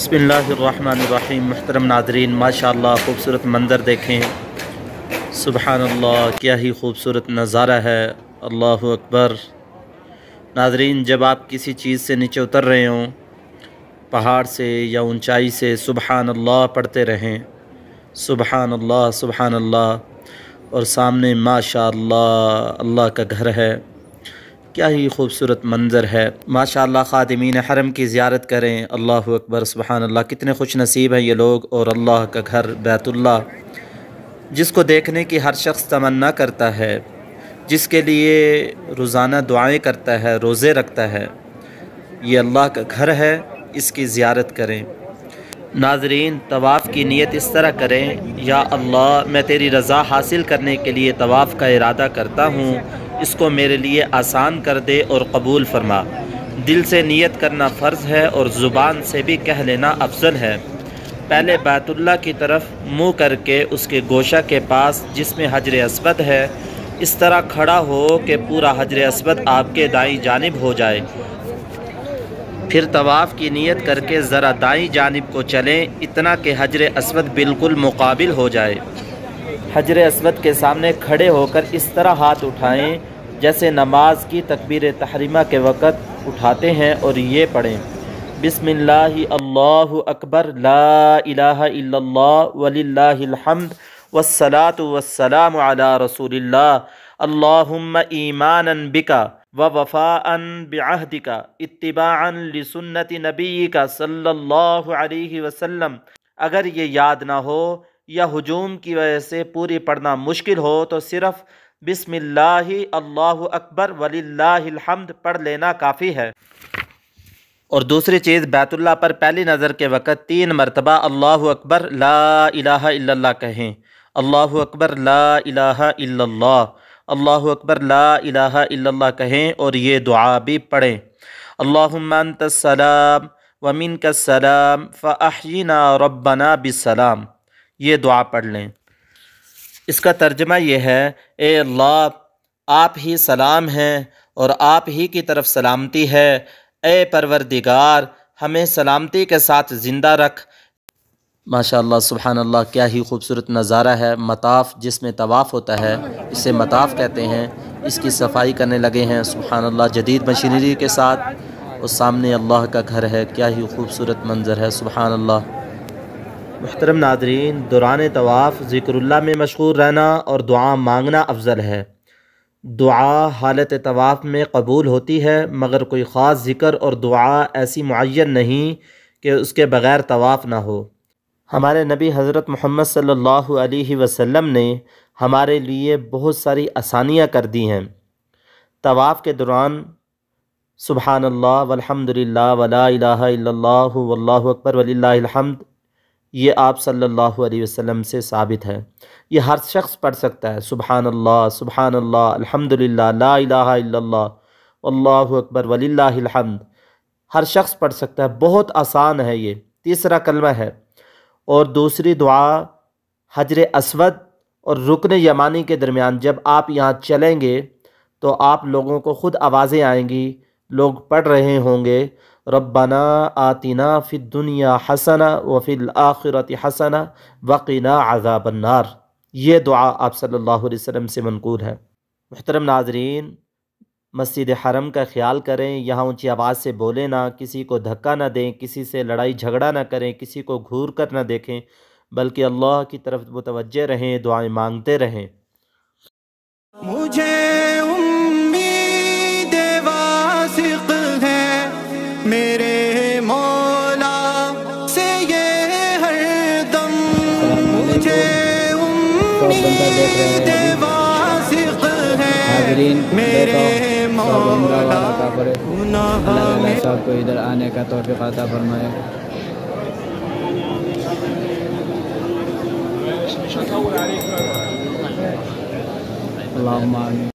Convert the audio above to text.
बिस्मिल्लाहिर्रहमानिर्रहीम। मुहतरम नाज़रीन, माशाअल्लाह खूबसूरत मंज़र देखें। सुबहान अल्लाह, क्या ही खूबसूरत नज़ारा है। अल्लाहु अकबर। नाज़रीन, जब आप किसी चीज़ से नीचे उतर रहे हों, पहाड़ से या ऊंचाई से, सुबहान अल्लाह पढ़ते रहें। सुबहान अल्लाह, सुबहान अल्लाह। और सामने माशाअल्लाह अल्लाह का घर है। क्या ही खूबसूरत मंज़र है। माशाअल्लाह, ख़ादिमीन हरम की ज़ियारत करें। अल्लाहु अकबर, सुबहान अल्लाह। कितने खुश नसीब हैं ये लोग। और अल्लाह का घर बैतुल्लाह, जिसको देखने की हर शख्स तमन्ना करता है, जिसके लिए रोज़ाना दुआएं करता है, रोज़े रखता है, ये अल्लाह का घर है। इसकी ज़ियारत करें। नाज़रीन, तवाफ़ की नीयत इस तरह करें, या अल्लाह, मैं तेरी रज़ा हासिल करने के लिए तवाफ़ का इरादा करता हूँ, इसको मेरे लिए आसान कर दे और कबूल फरमा। दिल से नीयत करना फ़र्ज़ है और ज़ुबान से भी कह लेना अफजल है। पहले बैतुल्लाह की तरफ मुँह करके उसके गोशा के पास जिसमें हजर अस्वद है, इस तरह खड़ा हो कि पूरा हजर अस्वद आपके दाईं जानिब हो जाए। फिर तवाफ़ की नीयत करके ज़रा दाईं जानिब को चलें, इतना कि हजर अस्वद बिल्कुल मुकाबिल हो जाए। हजर अस्वद के सामने खड़े होकर इस तरह हाथ उठाएं जैसे नमाज की तकबीर तहरीमा के वक़्त उठाते हैं, और ये पढ़ें, बिस्मिल्लाहि अल्लाहु अकबर, ला इलाहा इल्लल्लाह वलिल्लाहिल हम्द, वस्सलातु वस्सलामु अला रसूलिल्लाह, अल्लाहुम्मा ईमानन बिका व वफ़ाअन बिअहदिका इत्तिबाअन लिसुन्नति नबीका सल्लल्लाहु अलैहि वसल्लम। अगर ये याद ना हो या हुजूम की वजह से पूरी पढ़ना मुश्किल हो तो सिर्फ़ बिस्मिल्लाहि अल्लाहु अकबर वलिल्लाहिल हम्द पढ़ लेना काफ़ी है। और दूसरी चीज़, बैतुल्लाह पर पहली नज़र के वक़्त 3 मरतबा अल्लाहु अकबर ला इलाहा इल्लल्लाह कहें। अल्लाहु अकबर ला इलाहा इल्लल्लाह, अल्लाहु अकबर ला इलाहा इल्लल्लाह कहें, और ये दुआ भी पढ़ें, अल्लाहुम्मा अंतस्सलाम व मिनकस्सलाम फ़अह्यिना रब्बना बिस्सलाम। ये दुआ पढ़ लें। इसका तर्जमा ये है, ए अल्लाह, आप ही सलाम हैं और आप ही की तरफ सलामती है। ए परवरदिगार, हमें सलामती के साथ ज़िंदा रख। माशाअल्लाह, सुबहान अल्लाह, क्या ही खूबसूरत नज़ारा है। मताफ़, जिसमें तवाफ़ होता है, इसे मताफ़ कहते हैं। इसकी सफाई करने लगे हैं, सुबहान अल्लाह, जदीद मशीनरी के साथ। और सामने अल्लाह का घर है। क्या ही खूबसूरत मंज़र है, सुबहान अल्लाह। मुहतरम नाज़रीन, दौरान तवाफ़ ज़िक्रुल्लाह में मशगूल रहना और दुआ मांगना अफजल है। दुआ हालत तवाफ़ में कबूल होती है, मगर कोई ख़ास ज़िक्र और दुआ ऐसी मुअय्यन नहीं कि उसके बग़ैर तवाफ़ ना हो। हमारे नबी हज़रत मोहम्मद सल्लल्लाहु अलैहि वसल्लम ने हमारे लिए बहुत सारी आसानियाँ कर दी हैं। तवाफ़ के दौरान सुबहान अल्लाह वल्हम्दुलिल्लाह वला इलाहा इल्लल्लाहु वल्लाहु अकबर वलिल्लाहिल हम्द, ये आप सल्लल्लाहु अलैहि वसल्लम से साबित है। ये हर शख्स पढ़ सकता है। सुबहान अल्लाह, अल्हम्दुलिल्लाह, ला इलाहा इल्लल्लाह, वल्लाहु अकबर वलिल्लाहिल हम्द, हर शख्स पढ़ सकता है। बहुत आसान है। ये तीसरा कलमा है। और दूसरी दुआ, हजर अस्वद और रुकन यमानी के दरमियान जब आप यहाँ चलेंगे तो आप लोगों को ख़ुद आवाज़ें आएंगी, लोग पढ़ रहे होंगे, रब्बना आतिना फ़िद दुनिया हसना व फ़िल आखिरति हसना वक़िना अज़ाबन्नार। ये दुआ आप सल्लल्लाहु अलैहि वसल्लम से मनक़ूल है। मुहतरम नाज़रीन, मस्जिद हरम का ख्याल करें। यहाँ ऊंची आवाज़ से बोलें ना, किसी को धक्का ना दें, किसी से लड़ाई झगड़ा ना करें, किसी को घूर कर ना देखें, बल्कि अल्लाह की तरफ मुतवज्जे रहें, दुआएं मांगते रहें। मुझे उम्मीद वासिक़ है मेरे मौला से ये हरदम, मुझे उम्मीद वासिक़ है मेरे मौला, अल्लाह सबको इधर आने का तौफीक अता फरमाए। अल्लाहुम्मा आमीन।